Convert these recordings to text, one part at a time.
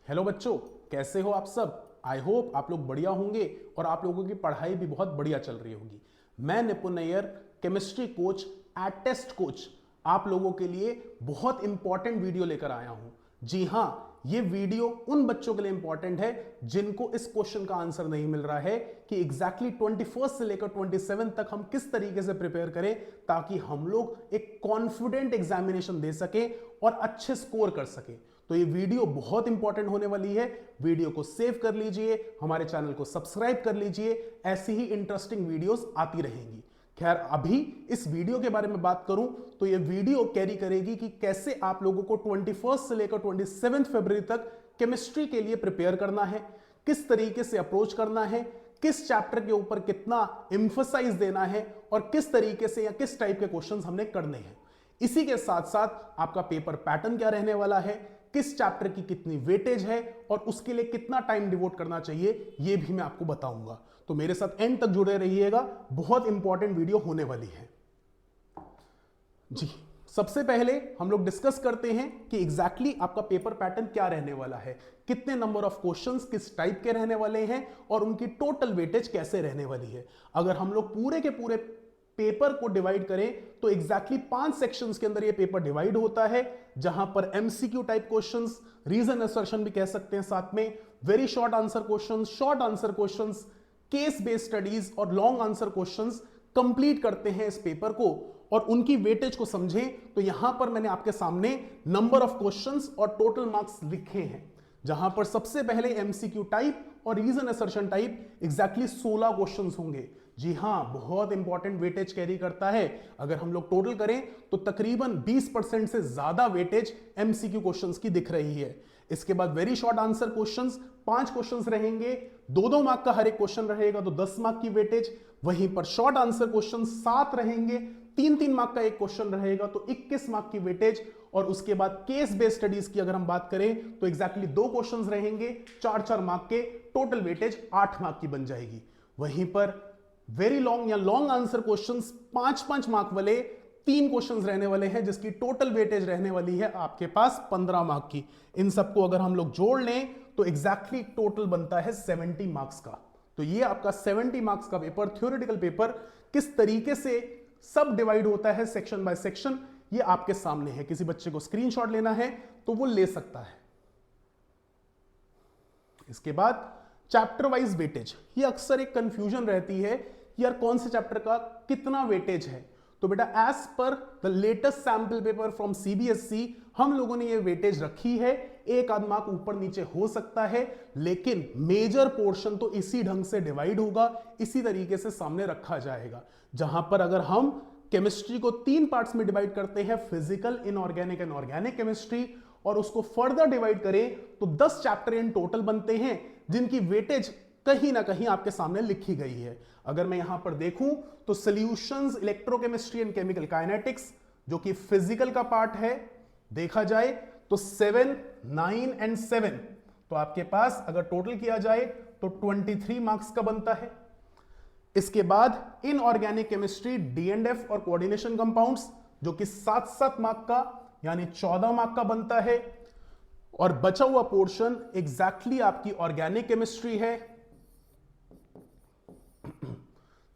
Hello बच्चों, कैसे हो आप सब। आई होप आप लोग बढ़िया होंगे और आप लोगों की पढ़ाई भी बहुत बढ़िया चल रही होगी। मैं Nipun Nayyar, chemistry coach at test coach, आप लोगों के लिए बहुत इंपॉर्टेंट वीडियो लेकर आया हूं। जी हां, ये वीडियो उन बच्चों के लिए इंपॉर्टेंट है जिनको इस क्वेश्चन का आंसर नहीं मिल रहा है कि एग्जैक्टली 21 से लेकर 27 तक हम किस तरीके से प्रिपेयर करें ताकि हम लोग एक कॉन्फिडेंट एग्जामिनेशन दे सके और अच्छे स्कोर कर सके। तो ये वीडियो बहुत इंपॉर्टेंट होने वाली है। वीडियो को सेव कर लीजिए, हमारे चैनल को सब्सक्राइब कर लीजिए, ऐसी ही इंटरेस्टिंग वीडियोस आती रहेंगी। खैर, अभी इस वीडियो के बारे में बात करूं तो ये वीडियो कैरी करेगी कि कैसे आप लोगों को 21 से लेकर 27 फरवरी तक केमिस्ट्री के लिए प्रिपेयर करना है, किस तरीके से अप्रोच करना है, किस चैप्टर के ऊपर कितना एम्फसाइज देना है और किस तरीके से या किस टाइप के क्वेश्चंस हमने करने हैं। इसी के साथ साथ आपका पेपर पैटर्न क्या रहने वाला है, किस चैप्टर की कितनी वेटेज है और उसके लिए कितना टाइम डिवोट करना चाहिए, यह भी मैं आपको बताऊंगा। तो मेरे साथ एंड तक जुड़े रहिएगा, बहुत इंपॉर्टेंट वीडियो होने वाली है जी। सबसे पहले हम लोग डिस्कस करते हैं कि एग्जैक्टली आपका पेपर पैटर्न क्या रहने वाला है, कितने नंबर ऑफ क्वेश्चंस किस टाइप के रहने वाले हैं और उनकी टोटल वेटेज कैसे रहने वाली है। अगर हम लोग पूरे के पूरे पेपर को डिवाइड करें तो एग्जैक्टली 5 सेक्शंस के अंदर ये पेपर डिवाइड होता है, जहां पर MCQ type questions, reason assertion भी कह सकते हैं, साथ में very short answer questions, short answer questions, case based studies और लॉन्ग आंसर क्वेश्चंस कंप्लीट करते हैं इस पेपर को। और उनकी वेटेज को समझें तो यहां पर मैंने आपके सामने नंबर ऑफ क्वेश्चंस और टोटल मार्क्स लिखे हैं, जहां पर सबसे पहले एमसीक्यू टाइप और reason assertion type exactly 16 questions होंगे। जी हां, बहुत इंपॉर्टेंट वेटेज कैरी करता है। अगर हम लोग टोटल करें तो तकरीबन 20% से ज्यादा वेटेज एमसीक्यू क्वेश्चंस की दिख रही है। इसके बाद very short answer questions 5 questions रहेंगे, 2-2 मार्क का हर एक क्वेश्चन रहेगा तो 10 मार्क की वेटेज। वहीं पर शॉर्ट आंसर क्वेश्चन 7 रहेंगे, 3-3 मार्क का एक क्वेश्चन रहेगा तो 21 मार्क की वेटेज। और उसके बाद केस बेस्ड स्टडीज की अगर हम बात करें तो एग्जैक्टली 2 क्वेश्चंस रहेंगे, 4-4 मार्क के, टोटल वेटेज 8 मार्क की बन जाएगी। वहीं पर वेरी लॉन्ग या लॉन्ग आंसर क्वेश्चंस 5-5 मार्क वाले 3 क्वेश्चंस रहने वाले हैं, जिसकी टोटल वेटेज रहने वाली है आपके पास 15 मार्क की। इन सबको अगर हम लोग जोड़ लें तो एग्जैक्टली टोटल बनता है 70 मार्क्स का। तो ये आपका 70 मार्क्स का पेपर, थ्योरेटिकल पेपर, किस तरीके से सब डिवाइड होता है सेक्शन बाय सेक्शन, ये आपके सामने है। किसी बच्चे को स्क्रीनशॉट लेना है तो वो ले सकता है। इसके बाद चैप्टर वाइज वेटेज, ये अक्सर एक कंफ्यूजन रहती है यार कौन से चैप्टर का कितना वेटेज है। तो बेटा, as per the latest sample paper from CBSE हम लोगों ने ये वेटेज रखी है। एक आध मार्क ऊपर नीचे हो सकता है, लेकिन मेजर पोर्शन तो इसी ढंग से डिवाइड होगा, इसी तरीके से सामने रखा जाएगा। जहां पर अगर हम केमिस्ट्री को 3 पार्ट्स में डिवाइड करते हैं, physical, inorganic and organic chemistry, और उसको फर्दर डिवाइड करें तो 10 चैप्टर इन टोटल बनते हैं, जिनकी वेटेज कहीं ना कहीं आपके सामने लिखी गई है। अगर मैं यहां पर देखूं तो solutions, electrochemistry and chemical kinetics, जो कि फिजिकल का पार्ट है, देखा जाए तो 7, 9 एंड 7, तो आपके पास अगर टोटल किया जाए तो 23 मार्क्स का बनता है। इसके बाद इनऑर्गेनिक केमिस्ट्री, डी&एफ और कोऑर्डिनेशन कंपाउंड्स, जो कि 7-7 मार्क का यानी 14 मार्क का बनता है। और बचा हुआ पोर्शन एग्जैक्टली आपकी ऑर्गेनिक केमिस्ट्री है,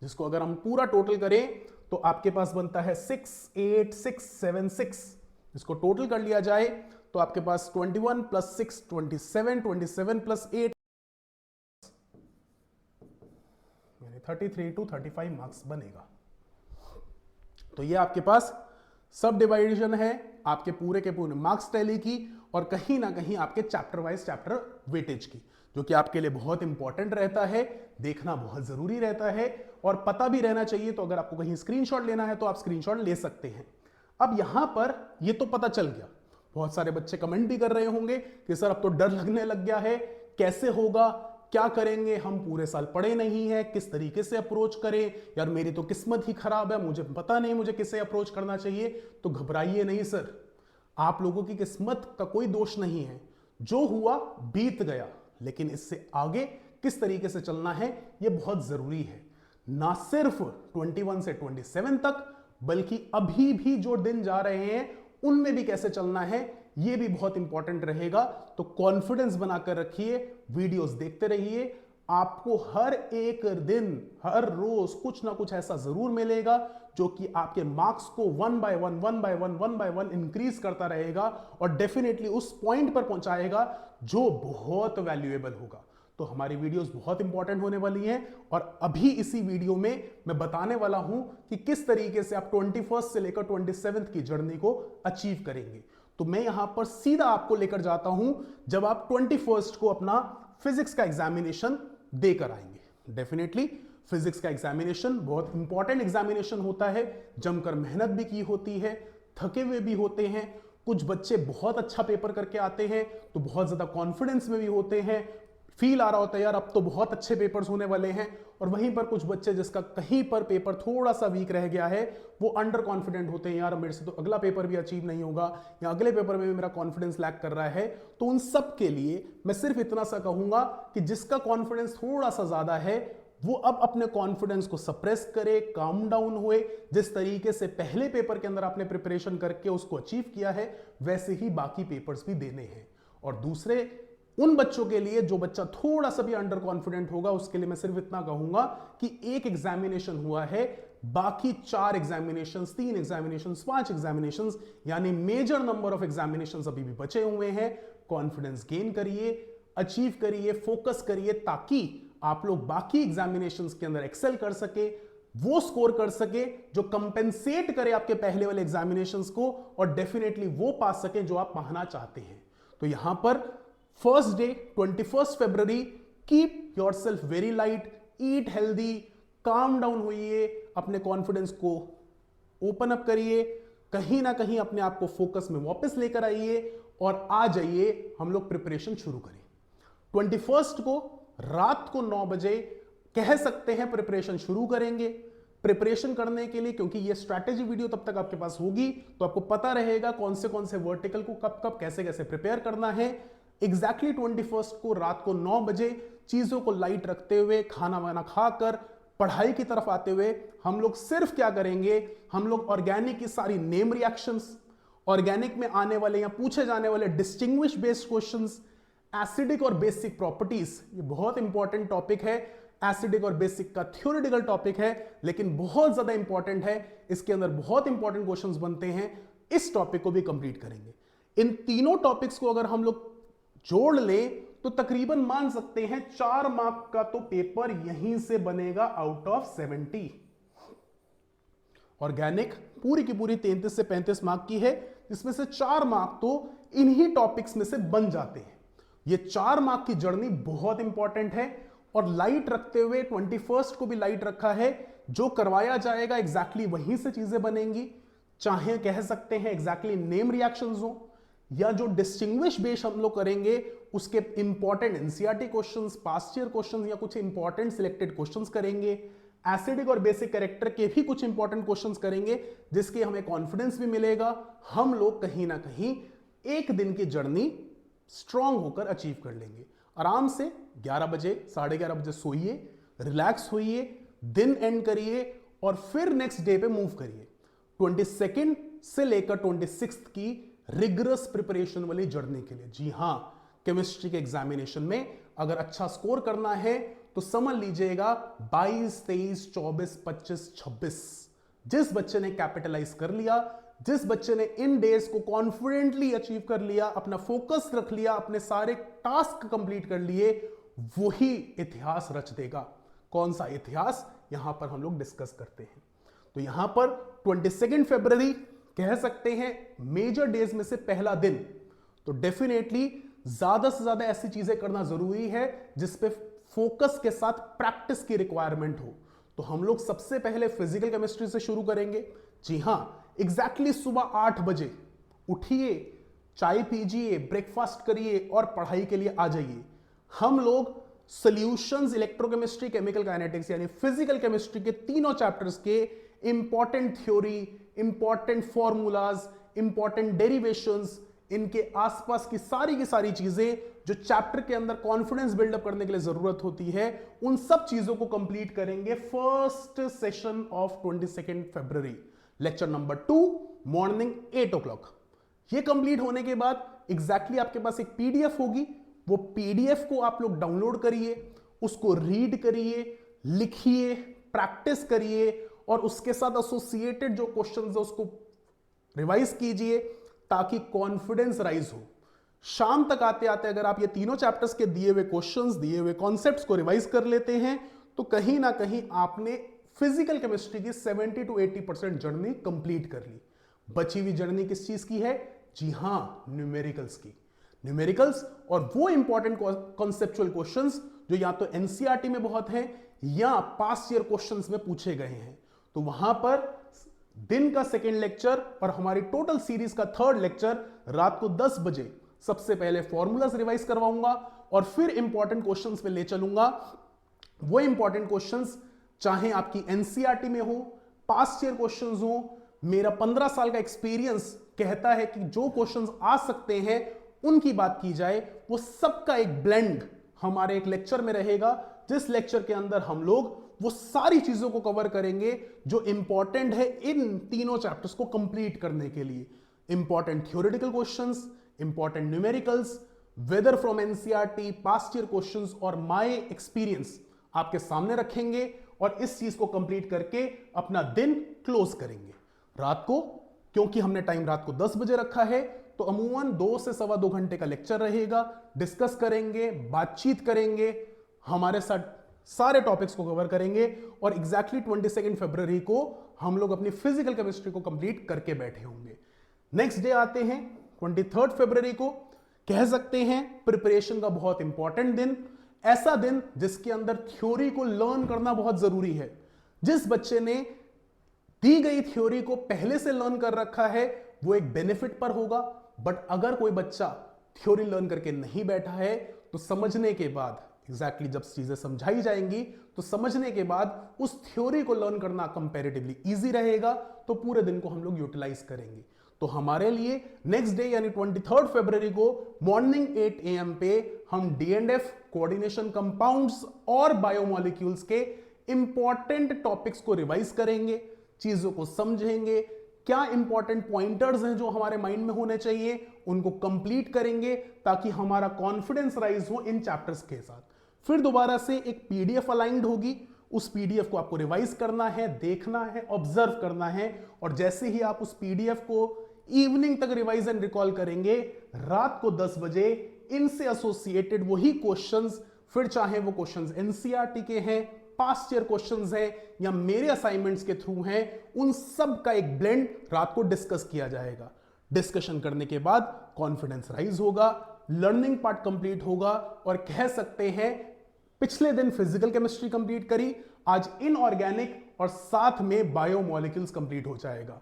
जिसको अगर हम पूरा टोटल करें तो आपके पास बनता है 6, 8, 6, 7, 6। इसको टोटल कर लिया जाए तो आपके पास 21 + 6 27, 27 + 8 यानी 33 to 35 मार्क्स बनेगा। तो ये आपके पास सब डिवाइडेशन है आपके पूरे के पूरे मार्क्स टैली की और कहीं ना कहीं आपके चैप्टर वाइज चैप्टर वेटेज की, जो कि आपके लिए बहुत इंपॉर्टेंट रहता है, देखना बहुत जरूरी रहता है और पता भी रहना चाहिए। तो अगर आपको कहीं स्क्रीनशॉट लेना है तो आप स्क्रीनशॉट ले सकते हैं। अब यहां पर ये तो पता चल गया, बहुत सारे बच्चे कमेंट भी कर रहे होंगे कि सर अब तो डर लगने लग गया है, कैसे होगा, क्या करेंगे, हम पूरे साल पढ़े नहीं है, किस तरीके से अप्रोच करें, यार मेरी तो किस्मत ही खराब है, मुझे पता नहीं मुझे किसे अप्रोच करना चाहिए। तो घबराइए नहीं सर, आप लोगों की किस्मत का कोई दोष नहीं है, जो हुआ बीत गया, लेकिन इससे आगे किस तरीके से चलना है यह बहुत जरूरी है। ना सिर्फ 21 से 27 तक, बल्कि अभी भी जो दिन जा रहे हैं उनमें भी कैसे चलना है, ये भी बहुत इंपॉर्टेंट रहेगा। तो कॉन्फिडेंस बनाकर रखिए, वीडियोस देखते रहिए, आपको हर एक दिन हर रोज कुछ ना कुछ ऐसा जरूर मिलेगा जो कि आपके मार्क्स को वन बाय वन इंक्रीज करता रहेगा और डेफिनेटली उस पॉइंट पर पहुंचाएगा जो बहुत वैल्यूएबल होगा। तो हमारी वीडियोस बहुत इंपॉर्टेंट होने वाली हैं और अभी इसी वीडियो में मैं बताने वाला हूं कि किस तरीके से आप 21st से लेकर 27th की जर्नी को अचीव करेंगे। तो मैं यहां पर सीधा आपको लेकर जाता हूं जब आप 21st को अपना फिजिक्स का एग्जामिनेशन देकर आएंगे। डेफिनेटली फिजिक्स का एग्जामिनेशन बहुत इंपॉर्टेंट एग्जामिनेशन होता है, जमकर मेहनत भी की होती है, थके हुए भी होते हैं। कुछ बच्चे बहुत अच्छा पेपर करके आते हैं तो बहुत ज्यादा कॉन्फिडेंस में भी होते हैं, फील आ रहा होता है यार अब तो बहुत अच्छे पेपर्स होने वाले हैं। और वहीं पर कुछ बच्चे जिसका कहीं पर पेपर थोड़ा सा वीक रह गया है वो अंडर कॉन्फिडेंट होते हैं, यार मेरे से तो अगला पेपर भी अचीव नहीं होगा या अगले पेपर में भी मेरा कॉन्फिडेंस लैक कर रहा है। तो उन सब के लिए मैं सिर्फ इतना सा कहूंगा कि जिसका कॉन्फिडेंस थोड़ा सा ज्यादा है वो अब अपने कॉन्फिडेंस को सप्रेस करे, काम डाउन हुए। जिस तरीके से पहले पेपर के अंदर आपने प्रिपरेशन करके उसको अचीव किया है वैसे ही बाकी पेपर्स भी देने हैं। और दूसरे उन बच्चों के लिए जो बच्चा थोड़ा सा भी अंडर कॉन्फिडेंट होगा उसके लिए मैं सिर्फ इतना कहूंगा कि एक एग्जामिनेशन हुआ है, बाकी 4 एग्जामिनेशंस, 3 एग्जामिनेशंस, 5 एग्जामिनेशंस यानी मेजर नंबर ऑफ एग्जामिनेशंस अभी भी बचे हुए हैं। कॉन्फिडेंस गेन करिए, अचीव करिए, फोकस करिए ताकि आप लोग बाकी एग्जामिनेशंस के अंदर एक्सेल कर सके, वो स्कोर कर सके जो कंपेंसेट करे आपके पहले वाले एग्जामिनेशंस को और डेफिनेटली वो पा सके जो आप पाना चाहते हैं। तो यहां पर first day 21st February, keep yourself very light, eat healthy, calm down होइए, अपने कॉन्फिडेंस को ओपन अप करिए, कहीं ना कहीं अपने आप को फोकस में वापस लेकर आइए और आ जाइए हम लोग प्रिपरेशन शुरू करें। 21st को रात को 9 बजे कह सकते हैं प्रिपरेशन शुरू करेंगे। प्रिपरेशन करने के लिए क्योंकि ये स्ट्रैटेजी वीडियो तब तक आपके पास होगी तो आपको पता रहेगा कौन से वर्टिकल को कब कब कैसे कैसे प्रिपेयर करना है। एग्जैक्टली 21st को रात को 9 बजे चीजों को लाइट रखते हुए, खाना वाना खाकर पढ़ाई की तरफ आते हुए हम लोग सिर्फ क्या करेंगे, हम लोग ऑर्गेनिक की सारी नेम रिएक्शंस, ऑर्गेनिक में आने वाले या पूछे जाने वाले डिस्टिंग्विश बेस्ड क्वेश्चंस, एसिडिक और बेसिक प्रॉपर्टीज, ये बहुत इंपॉर्टेंट टॉपिक है। एसिडिक और बेसिक का थ्योरेटिकल टॉपिक है लेकिन बहुत ज्यादा इंपॉर्टेंट है, इसके अंदर बहुत इंपॉर्टेंट क्वेश्चंस बनते हैं। इस टॉपिक को भी कंप्लीट करेंगे। इन तीनों टॉपिक्स को अगर हम लोग जोड़ ले तो तकरीबन मान सकते हैं 4 मार्क का तो पेपर यहीं से बनेगा आउट ऑफ 70। ऑर्गेनिक पूरी की पूरी 33 से 35 मार्क की है जिसमें से 4 मार्क तो इन्हीं टॉपिक्स में से बन जाते हैं। ये 4 मार्क की जर्नी बहुत इंपॉर्टेंट है और लाइट रखते हुए 21st को भी लाइट रखा है। जो करवाया जाएगा एग्जैक्टली वहीं से चीजें बनेंगी, चाहे कह सकते हैं एग्जैक्टली नेम रिएक्शंस हो या जो डिस्टिंग्विश बेस हम लोग करेंगे उसके important NCERT questions, past year questions या कुछ इंपॉर्टेंट सिलेक्टेड क्वेश्चंस करेंगे। एसिडिक और बेसिक कैरेक्टर के भी कुछ इंपॉर्टेंट क्वेश्चंस करेंगे जिसके हमें कॉन्फिडेंस भी मिलेगा। हम लोग कहीं ना कहीं एक दिन की जर्नी स्ट्रांग होकर अचीव कर लेंगे। आराम से 11 बजे 11:30 बजे सोइए, रिलैक्स होइए, दिन एंड करिए और फिर नेक्स्ट डे पे मूव करिए। 22nd से लेकर 26th की रिगरस प्रिपरेशन वाली जर्नी के लिए। जी हां, केमिस्ट्री के एग्जामिनेशन में अगर अच्छा स्कोर करना है तो समझ लीजिएगा 22, 23, 24, 25, 26 जिस बच्चे ने कैपिटलाइज कर लिया, जिस बच्चे ने इन डेज को कॉन्फिडेंटली अचीव कर लिया, अपना फोकस रख लिया, अपने सारे टास्क कंप्लीट कर लिए, वही इतिहास रच देगा। कौन सा इतिहास यहां पर हम लोग डिस्कस करते हैं। तो यहां पर 22 फरवरी कह सकते हैं मेजर डेज में से पहला दिन। तो डेफिनेटली ज्यादा से ज्यादा ऐसी चीजें करना जरूरी है जिसपे फोकस के साथ प्रैक्टिस की रिक्वायरमेंट हो। तो हम लोग सबसे पहले फिजिकल केमिस्ट्री से शुरू करेंगे। जी हां, एग्जैक्टली सुबह 8 बजे उठिए, चाय पीजिए, ब्रेकफास्ट करिए और पढ़ाई के लिए आ जाइए। हम लोग सॉल्यूशंस, इलेक्ट्रोकेमिस्ट्री, केमिकल काइनेटिक्स यानी फिजिकल केमिस्ट्री के तीनों चैप्टर्स के important theory, important formulas, important derivations, इनके आसपास की सारी चीजें जो चैप्टर के अंदर कॉन्फिडेंस बिल्डअप करने के लिए जरूरत होती है, उन सब चीजों को कंप्लीट करेंगे first session of 22 February. Lecture number 2 morning 8 o'clock। ये कंप्लीट होने के बाद एग्जैक्टली आपके पास एक पीडीएफ होगी, वो पीडीएफ को आप लोग डाउनलोड करिए, उसको रीड करिए, लिखिए, प्रैक्टिस करिए और उसके साथ एसोसिएटेड जो क्वेश्चंस है उसको रिवाइज कीजिए ताकि कॉन्फिडेंस राइज हो। शाम तक आते आते अगर आप ये तीनों चैप्टर्स के दिए हुए क्वेश्चंस, दिए हुए कॉन्सेप्ट्स को रिवाइज कर लेते हैं तो कहीं ना कहीं आपने फिजिकल केमिस्ट्री की 70 to 80% जर्नी कंप्लीट कर ली। बची हुई जर्नी किस चीज की है? जी हां, न्यूमेरिकल्स की। न्यूमेरिकल्स और वो इंपॉर्टेंट कॉन्सेप्चुअल क्वेश्चंस जो या तो एनसीईआरटी में बहुत हैं या पास्ट ईयर क्वेश्चंस में पूछे गए हैं। तो वहां पर दिन का सेकेंड लेक्चर और हमारी टोटल सीरीज का थर्ड लेक्चर रात को 10 बजे सबसे पहले फॉर्मूलाज रिवाइज करवाऊंगा और फिर इंपॉर्टेंट क्वेश्चंस पे ले चलूंगा। वो इंपॉर्टेंट क्वेश्चंस चाहे आपकी एनसीईआरटी में हो, पास्ट ईयर क्वेश्चंस हो, मेरा 15 साल का एक्सपीरियंस कहता है कि जो क्वेश्चंस आ सकते हैं उनकी बात की जाए, वो सबका एक ब्लेंड हमारे एक लेक्चर में रहेगा, जिस लेक्चर के अंदर हम लोग वो सारी चीजों को कवर करेंगे जो इंपॉर्टेंट है इन तीनों चैप्टर्स को कंप्लीट करने के लिए। Important theoretical questions, important numericals, whether from NCERT, past year questions और माय एक्सपीरियंस आपके सामने रखेंगे और इस चीज को कंप्लीट करके अपना दिन क्लोज करेंगे। रात को, क्योंकि हमने टाइम रात को 10 बजे रखा है, तो अमूमन 2 से सवा 2 घंटे का लेक्चर रहेगा। डिस्कस करेंगे, बातचीत करेंगे, हमारे साथ सारे टॉपिक्स को कवर करेंगे और एग्जैक्टली 22 फरवरी को हम लोग अपनी फिजिकल केमिस्ट्री को कंप्लीट करके बैठे होंगे। नेक्स्ट डे आते हैं 23 फरवरी को, कह सकते हैं प्रिपरेशन का बहुत इंपॉर्टेंट दिन, ऐसा दिन जिसके अंदर थ्योरी को लर्न करना बहुत जरूरी है। जिस बच्चे ने दी गई थ्योरी को पहले से लर्न कर रखा है वो एक बेनिफिट पर होगा, बट अगर कोई बच्चा थ्योरी लर्न करके नहीं बैठा है तो समझने के बाद एग्जैक्टली जब चीजें समझाई जाएंगी तो समझने के बाद उस थ्योरी को लर्न करना कंपैरेटिवली इजी रहेगा, तो पूरे दिन को हम लोग यूटिलाइज करेंगे। तो हमारे लिए नेक्स्ट डे यानी 23 फरवरी को मॉर्निंग 8 AM पे हम डीएनएफ, कोऑर्डिनेशन कंपाउंड्स और बायोमोलिक्यूल्स के इंपॉर्टेंट टॉपिक्स को रिवाइज करेंगे, चीजों को समझेंगे, क्या इंपॉर्टेंट पॉइंटर्स हैं जो हमारे माइंड में होने चाहिए उनको कंप्लीट करेंगे ताकि हमारा कॉन्फिडेंस राइज हो इन चैप्टर्स के साथ। फिर दोबारा से एक पीडीएफ अलाइंड होगी, उस पीडीएफ को आपको रिवाइज करना है, देखना है, ऑब्जर्व करना है और जैसे ही आप उस पीडीएफ को इवनिंग तक रिवाइज एंड रिकॉल करेंगे, रात को 10 बजे इनसे एसोसिएटेड वही क्वेश्चंस, फिर चाहे वो क्वेश्चंस एनसीईआरटी के हैं, पास्ट ईयर क्वेश्चंस हैं या मेरे असाइनमेंट्स के थ्रू हैं, उन सब का एक ब्लेंड रात को डिस्कस किया जाएगा। डिस्कशन करने के बाद कॉन्फिडेंस राइज होगा, लर्निंग पार्ट कंप्लीट होगा और कह सकते हैं पिछले दिन फिजिकल केमिस्ट्री कंप्लीट करी, आज इनऑर्गेनिक और साथ में बायोमोलिक्यूल्स कंप्लीट हो जाएगा।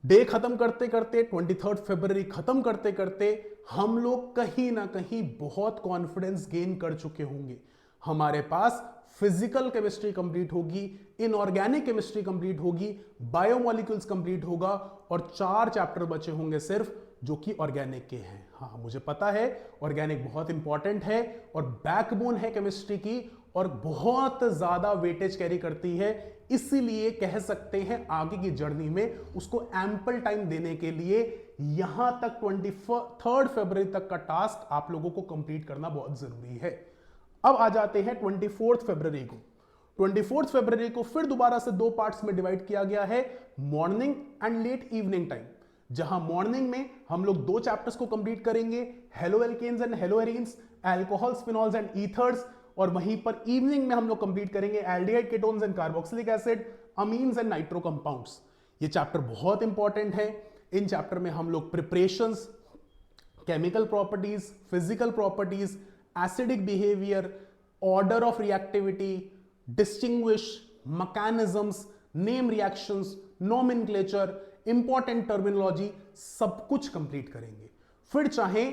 डे खत्म करते करते 23 फरवरी खत्म करते करते हम लोग कहीं ना कहीं बहुत कॉन्फिडेंस गेन कर चुके होंगे। हमारे पास फिजिकल केमिस्ट्री कंप्लीट होगी, इनऑर्गेनिक केमिस्ट्री कंप्लीट होगी, बायोमोलिक्यूल्स कंप्लीट होगा और 4 चैप्टर बचे होंगे सिर्फ जो कि ऑर्गेनिक के हैं। हाँ, मुझे पता है ऑर्गेनिक बहुत इंपॉर्टेंट है और बैकबोन है केमिस्ट्री की और बहुत ज्यादा वेटेज कैरी करती है, इसीलिए कह सकते हैं आगे की जर्नी में उसको एम्पल टाइम देने के लिए यहां तक 23 फरवरी तक का टास्क आप लोगों को कंप्लीट करना बहुत जरूरी है। अब आ जाते हैं 24 फरवरी को। 24 फरवरी को फिर दोबारा से 2 पार्ट्स में डिवाइड किया गया है, morning and late evening time. जहां मॉर्निंग में हम लोग 2 चैप्टर्स को कंप्लीट करेंगे, haloalkanes and haloarenes, alcohols, phenols and ethers, और वहीं पर इवनिंग में हम लोग कंप्लीट करेंगे aldehyde, ketones and carboxylic acid, amines and nitro compounds. ये चैप्टर बहुत इंपॉर्टेंट है। इन चैप्टर में हम लोग preparations, chemical properties, physical properties, acidic behaviour, order of reactivity, distinguish, mechanisms, name reactions, nomenclature, important terminology, सब कुछ कंप्लीट करेंगे। फिर चाहे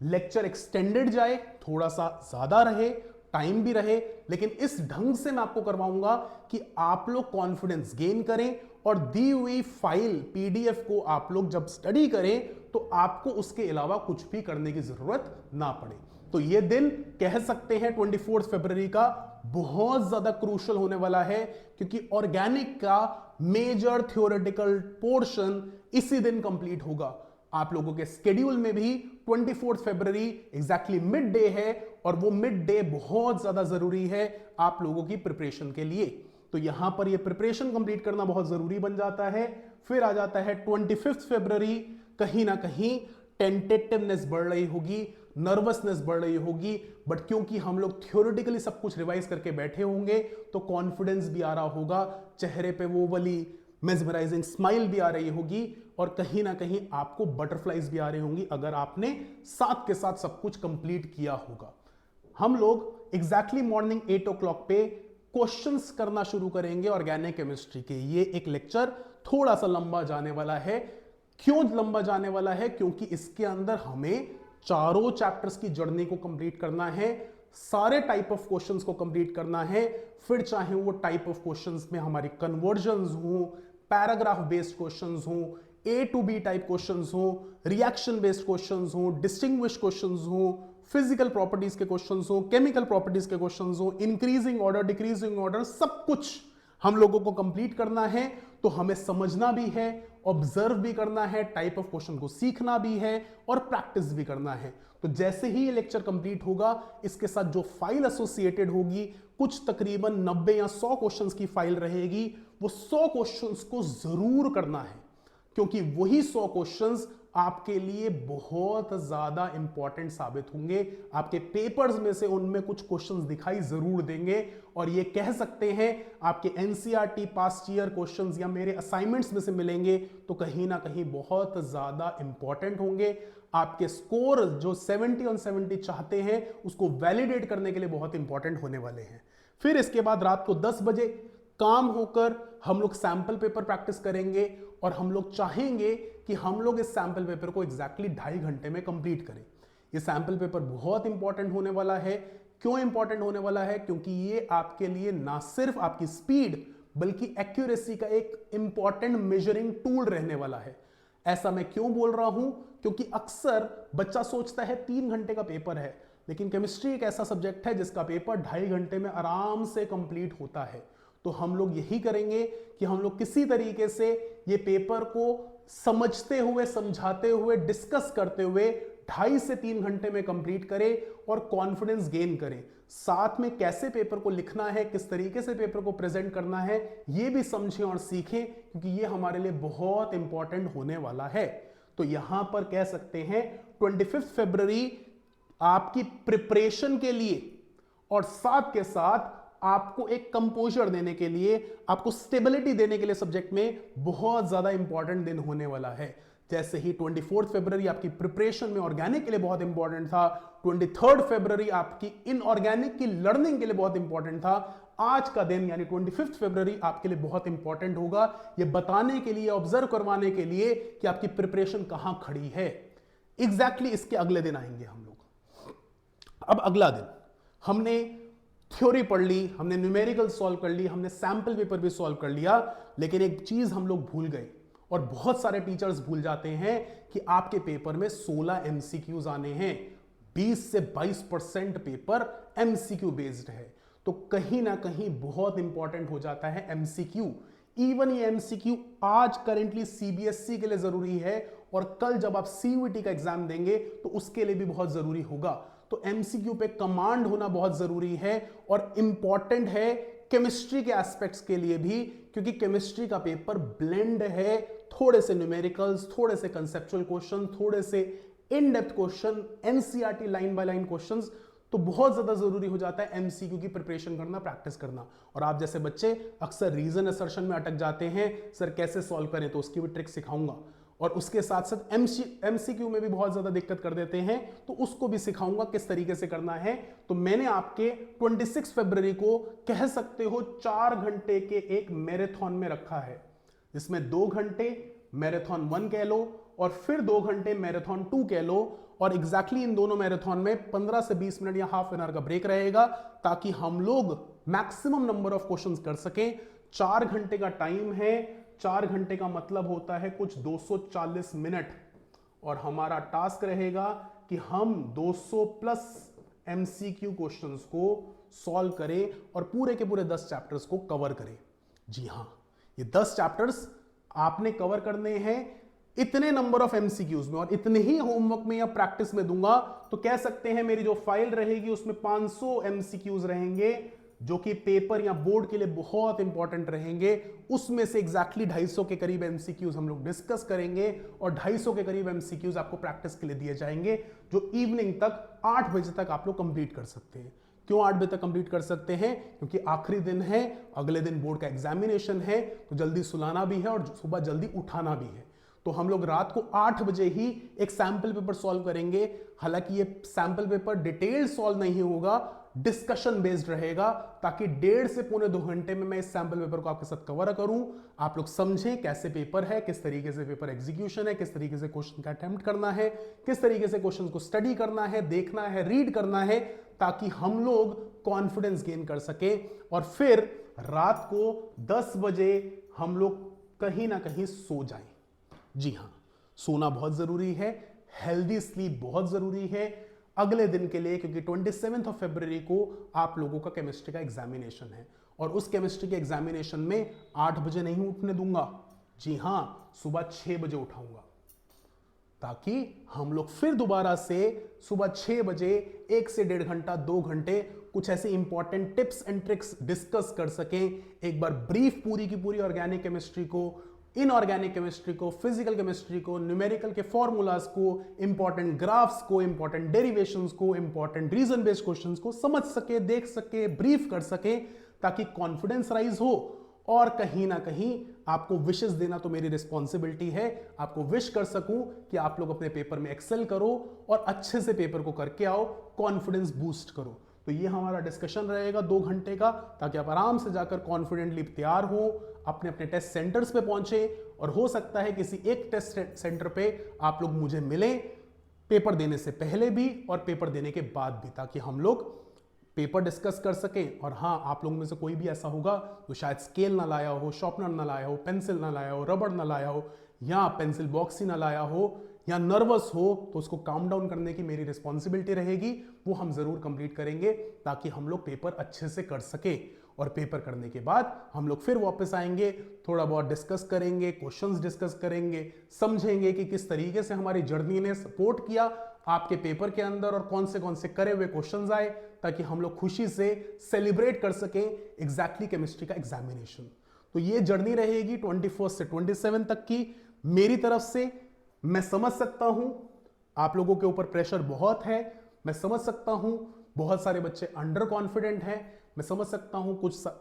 लेक्चर एक्सटेंडेड जाए, थोड़ा सा ज्यादा रहे, टाइम भी रहे, लेकिन इस ढंग से मैं आपको करवाऊंगा कि आप लोग कॉन्फिडेंस गेन करें और दी हुई फाइल पीडीएफ को आप लोग जब स्टडी करें तो आपको उसके अलावा कुछ भी करने की जरूरत ना पड़े। तो ये दिन कह सकते हैं 24 फरवरी का बहुत ज्यादा क्रूशियल होने वाला है, क्योंकि ऑर्गेनिक का मेजर थ्योरेटिकल पोर्शन इसी दिन कंप्लीट होगा। आप लोगों के स्केड्यूल में भी 24 फरवरी एग्जैक्टली मिड डे है, और वो मिड डे बहुत ज्यादा जरूरी है आप लोगों की प्रिपरेशन के लिए। तो यहां पर ये प्रिपरेशन कंप्लीट करना बहुत जरूरी बन जाता है। फिर आ जाता है 25 फरवरी, कहीं ना कहीं टेंटेटिवनेस बढ़ रही होगी, नर्वसनेस बढ़ रही होगी, बट क्योंकि हम लोग थ्योरेटिकली सब कुछ रिवाइज करके बैठे होंगे तो कॉन्फिडेंस भी आ रहा होगा, चेहरे पे वो वाली मेस्मराइजिंग स्माइल भी आ रही होगी, और कहीं ना कहीं आपको बटरफ्लाइज भी आ रही होंगी अगर आपने साथ के साथ सब कुछ कंप्लीट किया होगा। हम लोग एग्जैक्टली मॉर्निंग 8 o'clock पे क्वेश्चंस करना शुरू करेंगे ऑर्गेनिक केमिस्ट्री के। ये एक लेक्चर थोड़ा सा लंबा जाने वाला है। क्यों लंबा जाने वाला है? क्योंकि इसके अंदर हमें चारों चैप्टर्स की जर्नी को कंप्लीट करना है, सारे टाइप ऑफ क्वेश्चंस को कंप्लीट करना है। फिर चाहे वो टाइप ऑफ क्वेश्चंस में हमारी कन्वर्जन्स हो, पैराग्राफ बेस्ड क्वेश्चंस हो, ए टू बी टाइप क्वेश्चंस हो, रिएक्शन बेस्ड क्वेश्चंस हो, डिस्टिंग्विश क्वेश्चंस हो, फिजिकल प्रॉपर्टीज के क्वेश्चंस हो, केमिकल प्रॉपर्टीज के क्वेश्चंस हो, इंक्रीजिंग ऑर्डर, डिक्रीजिंग ऑर्डर, सब कुछ हम लोगों को कंप्लीट करना है। तो हमें समझना भी है, ऑब्जर्व भी करना है, टाइप ऑफ क्वेश्चन को सीखना भी है और प्रैक्टिस भी करना है। तो जैसे ही ये लेक्चर कंप्लीट होगा, इसके साथ जो फाइल एसोसिएटेड होगी, कुछ तकरीबन 90 या 100 क्वेश्चंस की फाइल रहेगी, वो 100 क्वेश्चंस को जरूर करना है, क्योंकि वही 100 क्वेश्चंस आपके लिए बहुत ज्यादा इंपॉर्टेंट साबित होंगे। आपके पेपर्स में से उनमें कुछ क्वेश्चंस दिखाई जरूर देंगे, और ये कह सकते हैं आपके एनसीईआरटी पास्ट ईयर क्वेश्चंस या मेरे असाइनमेंट्स में से मिलेंगे तो कहीं ना कहीं बहुत ज्यादा इंपॉर्टेंट होंगे। आपके स्कोर जो 70 on 70 चाहते हैं उसको वैलिडेट करने के लिए बहुत इंपॉर्टेंट होने वाले हैं। फिर इसके बाद रात को 10 बजे काम होकर हम लोग सैंपल पेपर प्रैक्टिस करेंगे, और हम लोग चाहेंगे कि हम लोग इस सैंपल पेपर को एग्जैक्टली 2.5 घंटे में कंप्लीट करें। ये सैंपल पेपर बहुत इंपॉर्टेंट होने वाला है। क्यों इंपॉर्टेंट होने वाला है? क्योंकि ये आपके लिए ना सिर्फ आपकी स्पीड बल्कि एक्यूरेसी का एक इंपॉर्टेंट मेजरिंग टूल रहने वाला है। ऐसा मैं क्यों बोल रहा हूं? क्योंकि अक्सर बच्चा सोचता है 3 घंटे का पेपर है, लेकिन केमिस्ट्री एक ऐसा सब्जेक्ट है जिसका पेपर 2.5 घंटे में आराम से कंप्लीट होता है। तो हम लोग यही करेंगे कि हम लोग किसी तरीके से ये पेपर को समझते हुए, समझाते हुए, डिस्कस करते हुए 2.5 से 3 घंटे में कंप्लीट करें और कॉन्फिडेंस गेन करें। साथ में कैसे पेपर को लिखना है, किस तरीके से पेपर को प्रेजेंट करना है, ये भी समझें और सीखें, क्योंकि ये हमारे लिए बहुत इंपॉर्टेंट होने वाला है। तो यहां पर कह सकते हैं 25 फरवरी आपकी प्रिपरेशन के लिए और साथ के साथ आपको एक कंपोजर देने के लिए, आपको स्टेबिलिटी देने के लिए सब्जेक्ट में बहुत ज्यादा इंपॉर्टेंट दिन होने वाला है। जैसे ही 24 फरवरी आपकी प्रिपरेशन में ऑर्गेनिक के लिए बहुत इंपॉर्टेंट था, 23 फरवरी आपकी इनऑर्गेनिक की लर्निंग के लिए बहुत इंपॉर्टेंट था, आज का दिन यानी 25 फरवरी आपके लिए बहुत इंपॉर्टेंट होगा, ये बताने के लिए, ऑब्जर्व करवाने के लिए कि आपकी प्रिपरेशन कहां खड़ी है। एग्जैक्टली इसके अगले दिन आएंगे हम लोग। अब अगला दिन हमने थ्योरी पढ़ ली, हमने न्यूमेरिकल सॉल्व कर ली, हमने सैंपल पेपर भी सॉल्व कर लिया, लेकिन एक चीज हम लोग भूल गए, और बहुत सारे टीचर्स भूल जाते हैं कि आपके पेपर में 16 एमसीक्यूज आने हैं। 20 से 22% पेपर एमसीक्यू बेस्ड है, तो कहीं ना कहीं बहुत इंपॉर्टेंट हो जाता है एमसीक्यू। इवन ये एमसीक्यू आज करेंटली सीबीएसई के लिए जरूरी है, और कल जब आप सीयूईटी का एग्जाम देंगे तो उसके लिए भी बहुत जरूरी होगा। तो एमसीक्यू पे कमांड होना बहुत जरूरी है, और इंपॉर्टेंट है केमिस्ट्री के एस्पेक्ट्स के लिए भी, क्योंकि केमिस्ट्री का पेपर ब्लेंड है, थोड़े से न्यूमेरिकल्स, थोड़े से कंसेप्चुअल क्वेश्चन, थोड़े से in depth question, NCERT line by line questions. तो बहुत ज्यादा जरूरी हो जाता है एमसीक्यू की प्रिपरेशन करना, प्रैक्टिस करना। और आप जैसे बच्चे अक्सर रीजन असर्शन में अटक जाते हैं, सर कैसे सॉल्व करें, तो उसकी भी ट्रिक सिखाऊंगा। और उसके साथ साथ एमसीक्यू में भी बहुत ज्यादा दिक्कत कर देते हैं, तो उसको भी सिखाऊंगा किस तरीके से करना है। तो मैंने आपके 26 फरवरी को कह सकते हो 4 घंटे के एक मैराथन में रखा है, जिसमें 2 घंटे मैराथन 1 कह लो और फिर 2 घंटे मैराथन 2 कह लो, और एग्जैक्टली इन दोनों मैराथन में 15 से 20 मिनट या हाफ एन आवर का ब्रेक रहेगा, ताकि हम लोग मैक्सिमम नंबर ऑफ क्वेश्चंस कर सकें। 4 घंटे का टाइम है, 4 घंटे का मतलब होता है कुछ 240 मिनट, और हमारा टास्क रहेगा कि हम 200 प्लस एमसीक्यू क्वेश्चंस को सॉल्व करें और पूरे के पूरे 10 चैप्टर्स को कवर करें। जी हां, ये 10 चैप्टर्स आपने कवर करने हैं। इतने नंबर ऑफ एमसीक्यूज में और इतने ही होमवर्क में या प्रैक्टिस में दूंगा तो कह सकते हैं मेरी जो फाइल रहेगी उसमें 500 एमसीक्यूज रहेंगे जो कि पेपर या बोर्ड के लिए बहुत इंपॉर्टेंट रहेंगे। उसमें से एग्जैक्टली 250 के करीब एमसीक्यूज हम लोग डिस्कस करेंगे और 250 के करीब एमसीक्यूज आपको प्रैक्टिस के लिए दिए जाएंगे जो इवनिंग तक 8 बजे तक आप लोग कंप्लीट कर सकते हैं। क्यों 8 बजे तक कंप्लीट कर सकते हैं? क्योंकि आखिरी दिन है, अगले दिन बोर्ड का एग्जामिनेशन है, तो जल्दी सुलाना भी है और सुबह जल्दी उठाना भी है। तो हम लोग रात को 8 बजे ही एक सैंपल पेपर सॉल्व करेंगे। हालांकि ये सैंपल पेपर डिटेल सॉल्व नहीं होगा, डिस्कशन बेस्ड रहेगा, ताकि 1.5 से पौने 2 घंटे में मैं इस सैंपल पेपर को आपके साथ कवर करूं, आप लोग समझें कैसे पेपर है, किस तरीके से पेपर एग्जीक्यूशन है, किस तरीके से क्वेश्चन का अटेम्प्ट करना है, किस तरीके से क्वेश्चन को स्टडी करना है, देखना है, रीड करना है, ताकि हम लोग कॉन्फिडेंस गेन कर सके और फिर रात को 10 बजे हम लोग कहीं ना कहीं सो जाएं। जी हां, सोना बहुत जरूरी है, हेल्दी स्लीप बहुत जरूरी है अगले दिन के लिए, क्योंकि 27 फरवरी को आप लोगों का केमिस्ट्री का एग्जामिनेशन है और उस केमिस्ट्री के एग्जामिनेशन में 8 बजे नहीं उठने दूंगा। जी हां, सुबह 6 बजे उठाऊंगा, ताकि हम लोग फिर दोबारा से सुबह 6 बजे 1 से 1.5 घंटा 2 घंटे कुछ ऐसे important tips and tricks discuss कर सकें। एक बार ब्रीफ पूरी की पूरी ऑर्गेनिक केमिस्ट्री को, इनऑर्गेनिक केमिस्ट्री को, फिजिकल केमिस्ट्री को, न्यूमेरिकल के फॉर्मूलाज को, इंपॉर्टेंट ग्राफ्स को, इंपॉर्टेंट डेरिवेशंस को, इंपॉर्टेंट रीजन बेस्ड क्वेश्चंस को समझ सके, देख सके, ब्रीफ कर सके, ताकि कॉन्फिडेंस राइज हो। और कहीं ना कहीं आपको विशेस देना तो मेरी रिस्पॉन्सिबिलिटी है, आपको विश कर सकूं कि आप लोग अपने पेपर में एक्सेल करो और अच्छे से पेपर को करके आओ, कॉन्फिडेंस बूस्ट करो। तो ये हमारा डिस्कशन रहेगा 2 घंटे का, ताकि आप आराम से जाकर कॉन्फिडेंटली तैयार हो, अपने अपने टेस्ट सेंटर्स पे पहुंचे और हो सकता है किसी एक टेस्ट सेंटर पे आप लोग मुझे मिलें पेपर देने से पहले भी और पेपर देने के बाद भी, ताकि हम लोग पेपर डिस्कस कर सकें। और हाँ, आप लोगों में से कोई भी ऐसा होगा तो शायद स्केल ना लाया हो, शॉर्पनर ना लाया हो, पेंसिल ना लाया हो, रबड़ ना लाया हो, या पेंसिल बॉक्स ही ना लाया हो, या नर्वस हो, तो उसको काम डाउन करने की मेरी रिस्पॉन्सिबिलिटी रहेगी। वो हम जरूर कंप्लीट करेंगे, ताकि हम लोग पेपर अच्छे से कर सके। और पेपर करने के बाद हम लोग फिर वापस आएंगे, थोड़ा बहुत डिस्कस करेंगे, क्वेश्चंस डिस्कस करेंगे, समझेंगे कि किस तरीके से हमारी जर्नी ने सपोर्ट किया आपके पेपर के अंदर और कौन से करे हुए क्वेश्चंस आए, ताकि हम लोग खुशी से सेलिब्रेट कर सकें एग्जैक्टली केमिस्ट्री का एग्जामिनेशन। तो ये जर्नी रहेगी 21 से 27 तक की मेरी तरफ से। मैं समझ सकता हूं आप लोगों के ऊपर प्रेशर बहुत है, मैं समझ सकता हूं बहुत सारे बच्चे अंडर कॉन्फिडेंट हैं, मैं समझ सकता हूं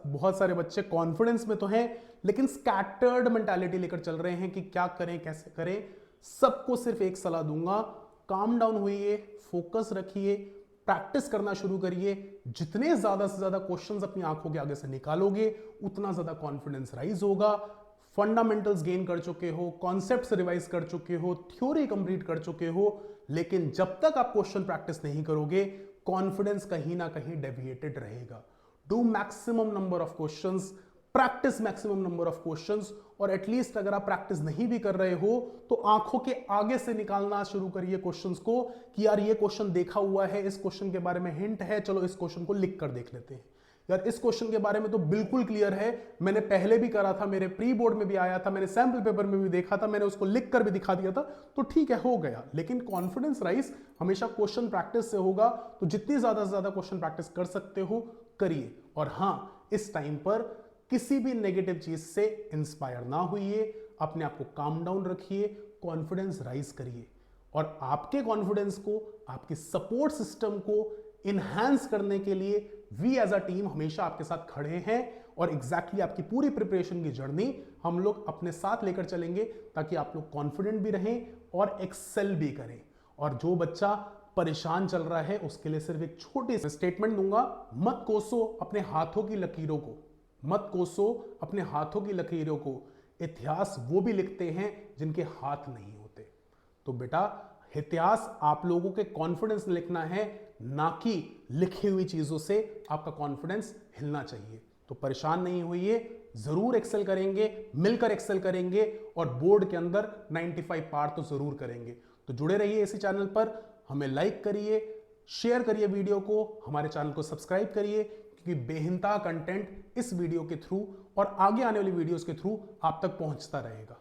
बहुत सारे बच्चे कॉन्फिडेंस में तो हैं लेकिन स्कैटर्ड मेंटालिटी लेकर चल रहे हैं कि क्या करें, कैसे करें। सबको सिर्फ एक सलाह दूंगा, काम डाउन होइए, फोकस रखिए, प्रैक्टिस करना शुरू करिए। जितने ज्यादा से ज्यादा क्वेश्चंस अपनी आंखों के आगे से निकालोगे उतना ज्यादा कॉन्फिडेंस राइज होगा। फंडामेंटल्स गेन कर चुके हो, कॉन्सेप्ट्स रिवाइज कर चुके हो, थ्योरी कंप्लीट कर चुके हो, लेकिन जब तक आप क्वेश्चन प्रैक्टिस नहीं करोगे कॉन्फिडेंस कहीं ना कहीं डेविएटेड रहेगा। Do maximum number of questions, practice maximum number of questions, और एटलीस्ट अगर आप प्रैक्टिस नहीं भी कर रहे हो तो आंखों के आगे से निकालना शुरू करिए क्वेश्चंस को कि यार ये क्वेश्चन देखा हुआ है, इस क्वेश्चन के बारे में हिंट है, चलो इस क्वेश्चन को लिख कर देख लेते हैं। यार इस क्वेश्चन के बारे में तो बिल्कुल क्लियर है, मैंने पहले भी करा था, मेरे प्री बोर्ड में भी आया था, मैंने सैंपल पेपर में भी देखा था, मैंने उसको लिख कर भी दिखा दिया था, तो ठीक है, हो गया। लेकिन कॉन्फिडेंस राइज हमेशा क्वेश्चन प्रैक्टिस से होगा, तो जितनी ज्यादा से ज्यादा क्वेश्चन प्रैक्टिस कर सकते हो करिए। और हाँ, इस टाइम पर किसी भी नेगेटिव चीज से इंस्पायर ना होइए, अपने आप को काम डाउन रखिए, कॉन्फिडेंस राइज करिए, और आपके कॉन्फिडेंस को, आपके सपोर्ट सिस्टम को इनहैंस करने के लिए वी एज अ टीम हमेशा आपके साथ खड़े हैं। और एग्जैक्टली आपकी पूरी प्रिपरेशन की जर्नी हम लोग अपने साथ लेकर चलेंगे, ताकि आप लोग कॉन्फिडेंट भी रहें और एक्सेल भी करें। और जो बच्चा परेशान चल रहा है उसके लिए सिर्फ एक छोटी सी स्टेटमेंट दूंगा, मत कोसो अपने हाथों की लकीरों को, मत कोसो अपने हाथों की लकीरों को। इतिहास वो भी लिखते हैं जिनके हाथ नहीं होते। तो बेटा, इतिहास आप लोगों के कॉन्फिडेंस लिखना है, ना कि लिखी हुई चीजों से आपका कॉन्फिडेंस हिलना चाहिए। तो परेशान नहीं होइए, जरूर एक्सेल करेंगे, मिलकर एक्सेल करेंगे और बोर्ड के अंदर 95 पार तो जरूर करेंगे। तो जुड़े रहिए इसी चैनल पर, हमें लाइक करिए, शेयर करिए वीडियो को, हमारे चैनल को सब्सक्राइब करिए, क्योंकि बेहिंता कंटेंट इस वीडियो के थ्रू और आगे आने वाली वीडियोस के थ्रू आप तक पहुंचता रहेगा।